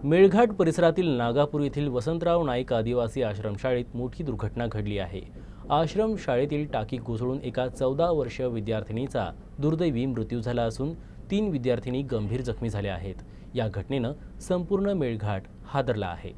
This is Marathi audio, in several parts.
मेळघाट परिसरातील नागापूर येथील वसंतराव नाईक आदिवासी आश्रमशाळेत मोठी दुर्घटना घडली आहे। आश्रमशाळेतील टाकी कोसळून एका 14 वर्षीय विद्यार्थिनीचा दुर्दैवी मृत्यू झाला असून 3 विद्यार्थिनी गंभीर जखमी झाल्या आहेत। या घटनेनं संपूर्ण मेळघाट हादरला आहे।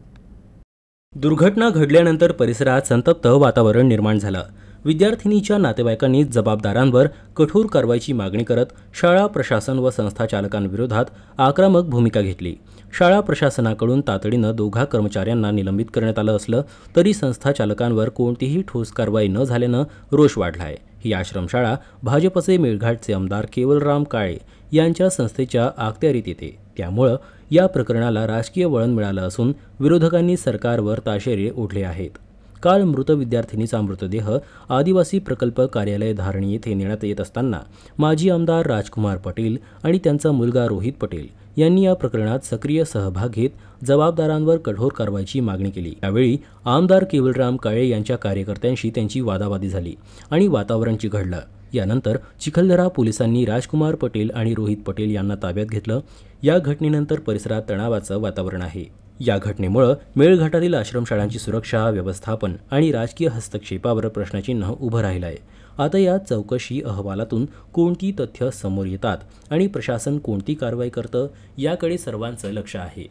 दुर्घटना घडल्यानंतर परिसरात संतप्त वातावरण निर्माण झालं। विद्यार्थिनीच्या नातेवाईकांनी जबाबदारांवर कठोर कारवाईची मागणी करत शाळा प्रशासन व संस्था चालकांविरोधात आक्रमक भूमिका घेतली। शाळा प्रशासनाकडून तातडीनं दोघा कर्मचाऱ्यांना निलंबित करण्यात आलं असलं तरी संस्था चालकांवर कोणतीही ठोस कारवाई न झाल्यानं रोष वाढलाय। ही आश्रमशाळा भाजपचे मेळघाटचे आमदार केवलराम काळे यांच्या संस्थेच्या अखत्यारीत येते, त्यामुळे या प्रकरणाला राजकीय वळण मिळालं असून विरोधकांनी सरकारवर ताशेरे ओढले आहेत। काल मृत विद्यार्थिनीचा मृतदेह आदिवासी प्रकल्प कार्यालय धारणी येथे नेण्यात येत असताना माजी आमदार राजकुमार पटेल आणि त्यांचा मुलगा रोहित पटेल यांनी या प्रकरणात सक्रिय सहभाग घेत जबाबदारांवर कठोर कारवाईची मागणी केली। यावेळी आमदार केवलराम काळे यांच्या कार्यकर्त्यांशी त्यांची वादावादी झाली आणि वातावरण चिघळलं। यानंतर चिखलदरा पोलिसांनी राजकुमार पटेल आणि रोहित पटेल यांना ताब्यात घेतलं। या घटनेनंतर परिसरात तणावाचं वातावरण आहे। या घटनेमुळे मेळघाटातील आश्रमशाळांची सुरक्षा, व्यवस्थापन आणि राजकीय हस्तक्षेपावर प्रश्नचिन्ह उभं राहिलं आहे। आता या चौकशी अहवालातून कोणती तथ्य समोर येतात आणि प्रशासन कोणती कारवाई करतं याकडे सर्वांचं लक्ष आहे।